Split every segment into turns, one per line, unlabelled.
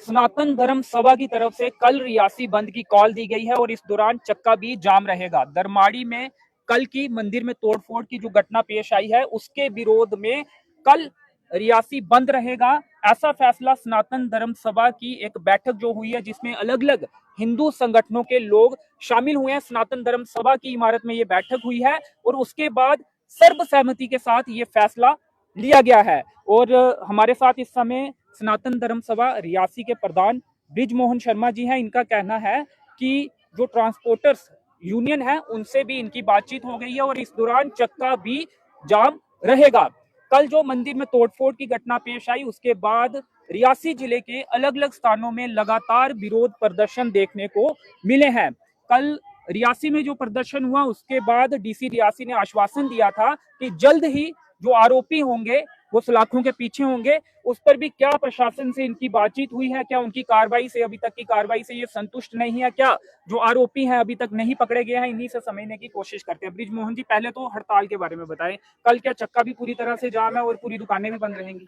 सनातन धर्म सभा की तरफ से कल रियासी बंद की कॉल दी गई है और इस दौरान चक्का भी जाम रहेगा। दरमाड़ी में कल की मंदिर में तोड़फोड़ की जो घटना पेश आई है उसके विरोध में कल रियासी बंद रहेगा। ऐसा फैसला सनातन धर्म सभा की एक बैठक जो हुई है जिसमें अलग अलग हिंदू संगठनों के लोग शामिल हुए हैं। सनातन धर्म सभा की इमारत में ये बैठक हुई है और उसके बाद सर्वसहमति के साथ ये फैसला लिया गया है। और हमारे साथ इस समय सनातन धर्म सभा रियासी के प्रधान ब्रिजमोहन शर्मा जी हैं। इनका कहना है कि जो ट्रांसपोर्टर्स यूनियन है उनसे भी इनकी बातचीत हो गई है और इस दौरान चक्का भी जाम रहेगा। कल जो मंदिर में तोड़फोड़ की घटना पेश आई उसके बाद रियासी जिले के अलग अलग स्थानों में लगातार विरोध प्रदर्शन देखने को मिले हैं। कल रियासी में जो प्रदर्शन हुआ उसके बाद डीसी रियासी ने आश्वासन दिया था कि जल्द ही जो आरोपी होंगे वो सलाखों के पीछे होंगे। उस पर भी क्या प्रशासन से इनकी बातचीत हुई है? क्या उनकी कार्रवाई से, अभी तक की कार्रवाई से ये संतुष्ट नहीं है? क्या जो आरोपी हैं अभी तक नहीं पकड़े गए हैं? इन्हीं से समझने की कोशिश करते हैं। ब्रिजमोहन जी, पहले तो हड़ताल के बारे में बताएं। कल क्या चक्का भी पूरी तरह से जाम है और पूरी दुकानें भी बंद रहेंगी?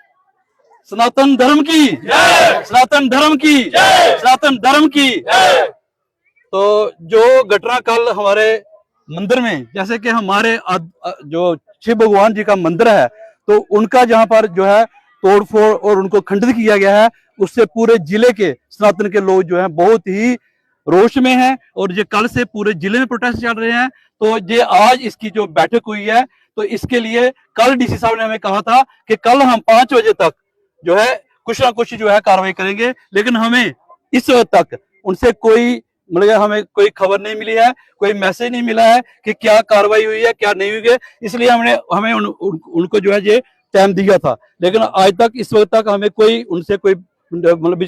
सनातन धर्म की जय, सनातन धर्म की जय, सनातन धर्म की जय। तो जो घटना कल हमारे मंदिर में, जैसे कि हमारे जो शिव भगवान जी का मंदिर है, तो उनका जहां पर जो है तोड़फोड़ और उनको खंडित किया गया है, उससे पूरे जिले के सनातन के लोग जो है बहुत ही रोष में हैं और ये कल से पूरे जिले में प्रोटेस्ट चल रहे हैं। तो ये आज इसकी जो बैठक हुई है, तो इसके लिए कल डीसी साहब ने हमें कहा था कि कल हम 5 बजे तक जो है कुछ ना कुछ जो है कार्रवाई करेंगे, लेकिन हमें इस वक्त तक उनसे कोई मतलब हमें कोई खबर नहीं मिली है, कोई मैसेज नहीं मिला है कि क्या कार्रवाई हुई है क्या नहीं हुई है। इसलिए हमें उनको जो है ये टाइम दिया था, लेकिन आज तक इस वक्त तक हमें कोई उनसे कोई मतलब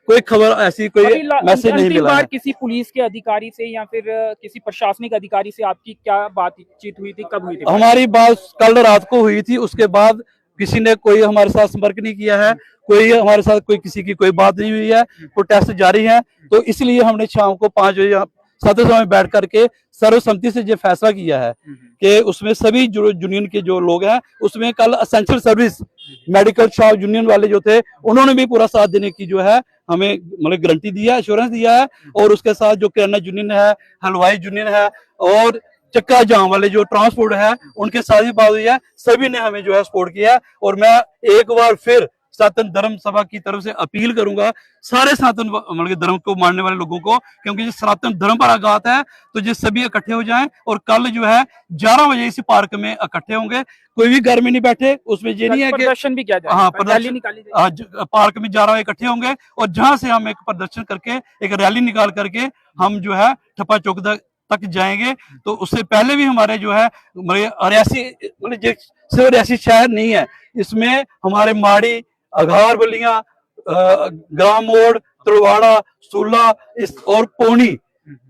कोई खबर ऐसी कोई मैसेज नहीं मिला है।
किसी पुलिस के अधिकारी से या फिर किसी प्रशासनिक अधिकारी से आपकी क्या बातचीत हुई थी? कब हुई थी?
हमारी बात कल रात को हुई थी, उसके बाद किसी ने कोई हमारे साथ संपर्क नहीं किया है, कोई हमारे साथ कोई किसी की कोई बात नहीं हुई है। प्रोटेस्ट जारी है, तो इसलिए हमने शाम को 5 बजे सदस्यों में बैठ करके सर्वसम्मति से ये फैसला किया है कि उसमें सभी यूनियन के जो लोग हैं उसमें कल essential service medical shop union वाले जो थे उन्होंने भी पूरा साथ देने की जो है हमें मतलब गारंटी दिया है, एश्योरेंस किया है। और उसके साथ जो किराना यूनियन है, हलवाई यूनियन है और चक्का जाम वाले जो ट्रांसपोर्ट है उनके साथ भी बात हुई है, सभी ने हमें जो है सपोर्ट किया है। और मैं एक बार फिर सनातन धर्म सभा की तरफ से अपील करूंगा सारे सनातन मतलब धर्म को मानने वाले लोगों को, क्योंकि ये सनातन धर्म पर आघात है, तो ये सभी इकट्ठे हो जाएं और कल जो है 11 बजे इसी पार्क में इकट्ठे होंगे। कोई भी घर में नहीं बैठे, उसमें ये नहीं है कि
प्रदर्शन भी किया जाए।
हाँ, प्रदर्शन निकाली पार्क में 11 बजे इकट्ठे होंगे और जहां से हम एक प्रदर्शन करके एक रैली निकाल करके हम जो है ठप्पा चौक तक जाएंगे। तो उससे पहले भी हमारे जो है रियासी मतलब सिर्फ रियासी शहर नहीं है, इसमें हमारे माड़ी, अघार बलिया, ग्राम मोड़, तलवाड़ा, सूला और पौनी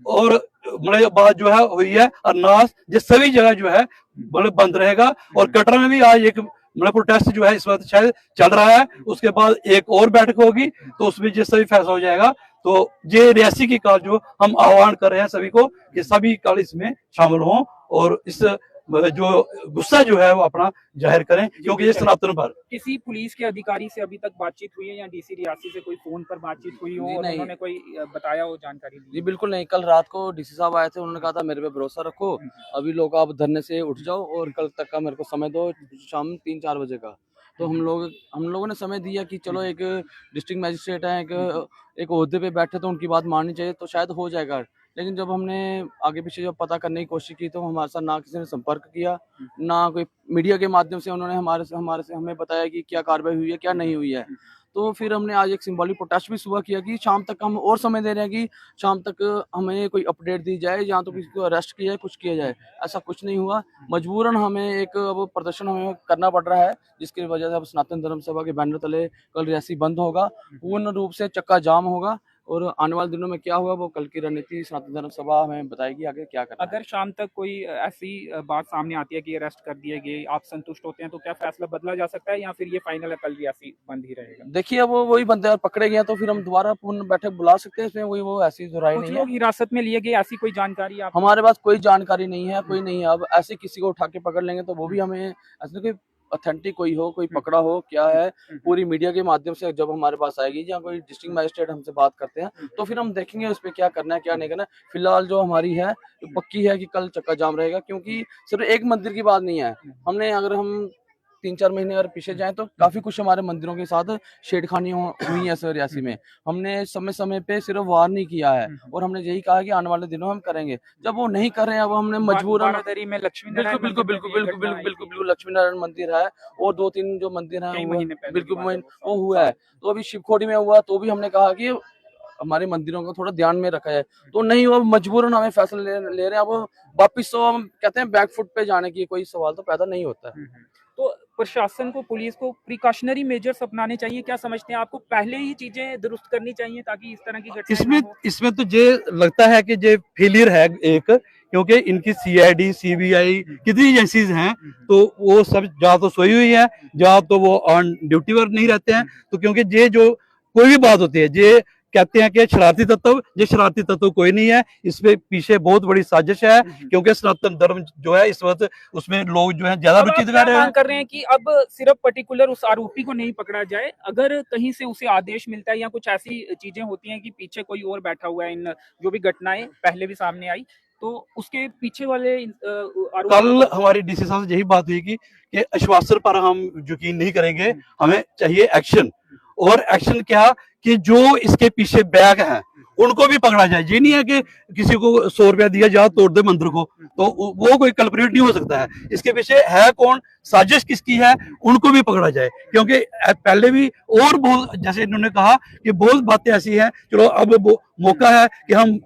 और मतलब बात जो है हुई है अरनास, ये सभी जगह जो है मतलब बंद रहेगा। और कटरा में भी आज एक मतलब प्रोटेस्ट जो है इस वक्त शायद चल रहा है, उसके बाद एक और बैठक होगी तो उसमें ये सभी फैसला हो जाएगा। तो ये रियासी की कल जो हम आह्वान कर रहे हैं सभी को कि सभी कल इसमें शामिल हों और इस जो गुस्सा जो है वो अपना जाहिर करें, क्योंकि ये सनातन पर।
किसी पुलिस के अधिकारी से अभी तक बातचीत हुई है या डीसी रियासी से कोई फोन पर बातचीत हुई हो और उन्होंने कोई बताया हो जानकारी?
जी बिल्कुल नहीं, कल रात को डीसी साहब आए थे, उन्होंने कहा था मेरे पे भरोसा रखो, अभी लोग आप धरने से उठ जाओ और कल तक का मेरे को समय दो, शाम 3-4 बजे का। तो हम लोगों ने समय दिया कि चलो एक डिस्ट्रिक्ट मजिस्ट्रेट है, एक ओहदे पे बैठे तो उनकी बात माननी चाहिए, तो शायद हो जाएगा। लेकिन जब हमने आगे पीछे जब पता करने की कोशिश की तो हमारे साथ ना किसी ने संपर्क किया, ना कोई मीडिया के माध्यम से उन्होंने हमारे से हमें बताया कि क्या कार्रवाई हुई है क्या नहीं हुई है। तो फिर हमने आज एक सिंबॉलिक प्रोटेस्ट भी सुबह किया कि शाम तक हम और समय दे रहे हैं कि शाम तक हमें कोई अपडेट दी जाए, या तो किसी को अरेस्ट किया जाए, कुछ किया जाए। ऐसा कुछ नहीं हुआ, मजबूरन हमें एक अब प्रदर्शन हमें करना पड़ रहा है, जिसकी वजह से अब सनातन धर्म सभा के बैनर तले कल रियासी बंद होगा, पूर्ण रूप से चक्का जाम होगा। और आने वाले दिनों में क्या हुआ वो कल की रणनीति सनातन धर्म सभा हमें बताएगी आगे क्या करना।
अगर शाम तक कोई ऐसी बात सामने आती है कि अरेस्ट कर दिए गए, आप संतुष्ट होते हैं, तो क्या फैसला बदला जा सकता है या फिर ये फाइनल है, कल रियासी बंद ही रहेगा?
देखिए वो वही बंदे पकड़े गए तो फिर हम दोबारा पूर्ण बैठक बुला सकते हैं, इसमें वो ऐसी राय नहीं है।
लोग हिरासत में लिए गए, ऐसी कोई जानकारी आप?
हमारे पास कोई जानकारी नहीं है, कोई नहीं है। अब ऐसे किसी को उठा के पकड़ लेंगे तो वो भी हमें ऐसे कोई ऑथेंटिक कोई हो, कोई पकड़ा हो, क्या है, पूरी मीडिया के माध्यम से जब हमारे पास आएगी या कोई डिस्ट्रिक्ट मजिस्ट्रेट हमसे बात करते हैं तो फिर हम देखेंगे उस पर क्या करना है क्या नहीं करना है। फिलहाल जो हमारी है पक्की है कि कल चक्का जाम रहेगा, क्योंकि सिर्फ एक मंदिर की बात नहीं है। हमने अगर हम 3-4 महीने अगर पीछे जाएं तो काफी कुछ हमारे मंदिरों के साथ छेड़खानी हुई है सर रियासी में। हमने समय समय पे सिर्फ वार नहीं किया है और हमने यही कहा कि आने वाले दिनों हम करेंगे। जब वो नहीं कर रहे हैं अब हमने मजबूरन
बारादरी में लक्ष्मी
बिल्कुल
नारायण
बिल्कुल
मंदिर
बिल्कुल
में भी
बिल्कुल
घटना
बिल्कुल
आई
बिल्कुल बिल्कुल लक्ष्मी नारायण मंदिर है और 2-3 जो मंदिर
कई
हैं
महीने पहले की
बिल्कुल
बात है
वो हुआ है। तो अभी शिवखोड़ी में हुआ तो भी हमने कहा कि हमारे मंदिरों को थोड़ा ध्यान में रखा है, तो नहीं वो मजबूरन हमें फैसला ले रहे हैं। अब वापिस तो हम कहते हैं बैक फुट पे जाने की कोई सवाल तो पैदा नहीं होता है।
तो प्रशासन को, पुलिस को प्रिकॉशनरी मेजर्स अपनाने चाहिए, क्या समझते हैं? आपको पहले ही चीजें दुरुस्त करनी चाहिए ताकि इस तरह की घटनाएं
इसमें
ना हो?
इसमें तो ये लगता है कि ये फेलियर है एक, क्योंकि इनकी सीआईडी सीबीआई कितनी एजेंसीज हैं तो वो सब या तो सोई हुई है या तो वो ऑन ड्यूटी पर नहीं रहते हैं। तो क्योंकि ये जो कोई भी बात होती है ये कहते हैं कि शरारती तत्व, ये शरारती तत्व कोई नहीं है, इसमें पीछे बहुत बड़ी साजिश है। क्योंकि सनातन धर्म जो है इस वक्त उसमें लोग जो है ज्यादा
अब
रुचि
आप
दिखा
क्या
रहे
मांग
हैं।
कर रहे हैं कि अब सिर्फ पर्टिकुलर उस आरोपी को नहीं पकड़ा जाए, अगर कहीं से उसे आदेश मिलता है या कुछ ऐसी चीजें होती हैं कि पीछे कोई और बैठा हुआ है, इन जो भी घटनाएं पहले भी सामने आई, तो उसके पीछे वाले आरोपी
कल हमारी डीसी साहब से यही बात हुई कि आश्वासन पर हम यकीन नहीं करेंगे, हमें चाहिए एक्शन। और एक्शन क्या कि जो इसके पीछे बैग हैं उनको भी पकड़ा जाए। ये नहीं है कि किसी को 100 रुपया दिया जा तोड़ दे मंदिर को, तो वो कोई कल्परेट नहीं हो सकता है। इसके पीछे है कौन, साजिश किसकी है, उनको भी पकड़ा जाए। क्योंकि पहले भी और बहुत, जैसे इन्होंने कहा कि बहुत बातें ऐसी हैं, चलो अब मौका है कि हम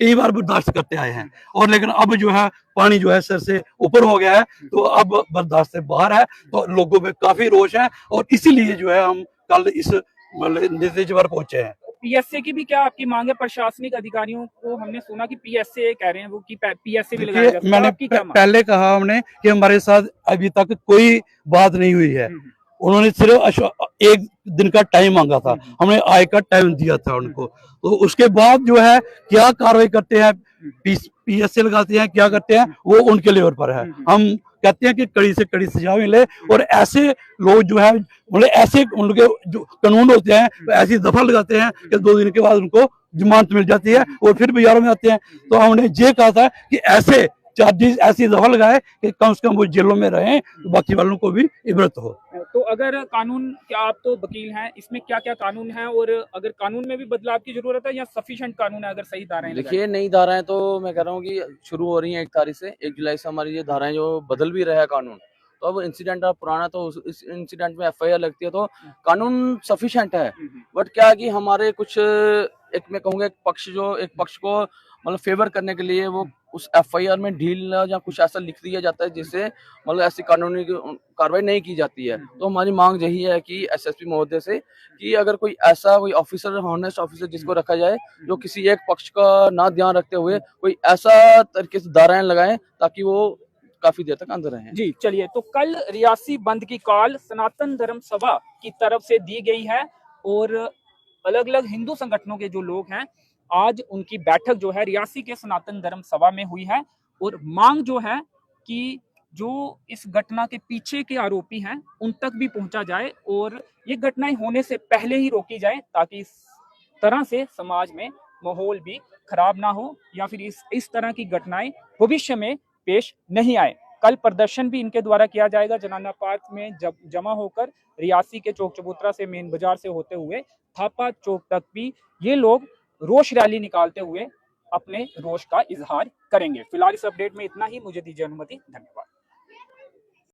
कई बार बर्दाश्त करते आए हैं और लेकिन अब जो है पानी जो है सर से ऊपर हो गया है, तो अब बर्दाश्त से बाहर है। तो लोगों में काफी रोष है और इसीलिए जो है हम कल इस नतीजे पर पहुंचे हैं।
पीएसए की भी क्या आपकी मांग है? प्रशासनिक अधिकारियों को हमने सुना कि पीएसए कह रहे हैं वो कि पीएसए भी लगाया जा सकता है,
मैंने
आपकी क्या मांग?
पहले कहा हमने कि हमारे साथ अभी तक कोई बात नहीं हुई है। उन्होंने सिर्फ एक दिन का टाइम मांगा था, हमने आय का टाइम दिया था उनको। तो उसके बाद जो है क्या कार्रवाई करते हैं, पीएसए लगाते हैं, क्या करते हैं, वो उनके लेवल पर है। हम कहते हैं कि कड़ी से कड़ी सजा मिले और ऐसे लोग जो है मतलब ऐसे उनके जो कानून होते हैं तो ऐसी दफा लगाते हैं कि 2 दिन के बाद उनको जमानत मिल जाती है और फिर बाजारों में आते हैं। तो हमने ये कहा था कि ऐसे चार्जेस ऐसी दफा लगाए कि कम से कम वो जेलों में रहें, तो बाकी वालों को भी इबरत हो।
तो अगर कानून, क्या आप तो वकील हैं, इसमें क्या क्या कानून है और अगर कानून में भी बदलाव की जरूरत है या सफिशिएंट कानून है अगर सही धाराएं लगाएं?
देखिए नई धाराएं तो मैं कह रहा हूँ कि शुरू हो रही हैं 1 तारीख से, 1 जुलाई से हमारी ये धाराएं जो बदल भी रहा है कानून। तो अब इंसिडेंट अब पुराना, तो इस इंसिडेंट में एफआईआर लगती है तो कानून सफिशिएंट है। बट क्या है कि हमारे कुछ एक मैं कहूँगा एक पक्ष को मतलब फेवर करने के लिए वो उस एफआईआर में ढील या कुछ ऐसा लिख दिया जाता है जिससे मतलब ऐसी कानूनी कार्रवाई नहीं की जाती है। तो हमारी मांग यही है कि एसएसपी महोदय से कि अगर कोई ऐसा कोई ऑफिसर, हॉनेस्ट ऑफिसर जिसको रखा जाए जो किसी एक पक्ष का ना ध्यान रखते हुए कोई ऐसा तरीके से धाराएं लगाएं ताकि वो काफी देर तक अंदर रहें।
जी चलिए, तो कल रियासी बंद की कॉल सनातन धर्म सभा की तरफ से दी गई है और अलग अलग हिंदू संगठनों के जो लोग हैं आज उनकी बैठक जो है रियासी के सनातन धर्म सभा में हुई है और मांग जो है कि जो इस घटना के पीछे के आरोपी हैं उन तक भी पहुंचा जाए और ये घटनाएं होने से पहले ही रोकी जाए ताकि इस तरह से समाज में माहौल भी खराब ना हो या फिर इस तरह की घटनाएं भविष्य में पेश नहीं आए। कल प्रदर्शन भी इनके द्वारा किया जाएगा जनाना पार्क में जमा होकर रियासी के चौक चबूतरा से मेन बाजार से होते हुए थापा चौक तक भी ये लोग रोष रैली निकालते हुए अपने रोष का इजहार करेंगे। फिलहाल इस अपडेट में इतना ही, मुझे दीजिए अनुमति, धन्यवाद।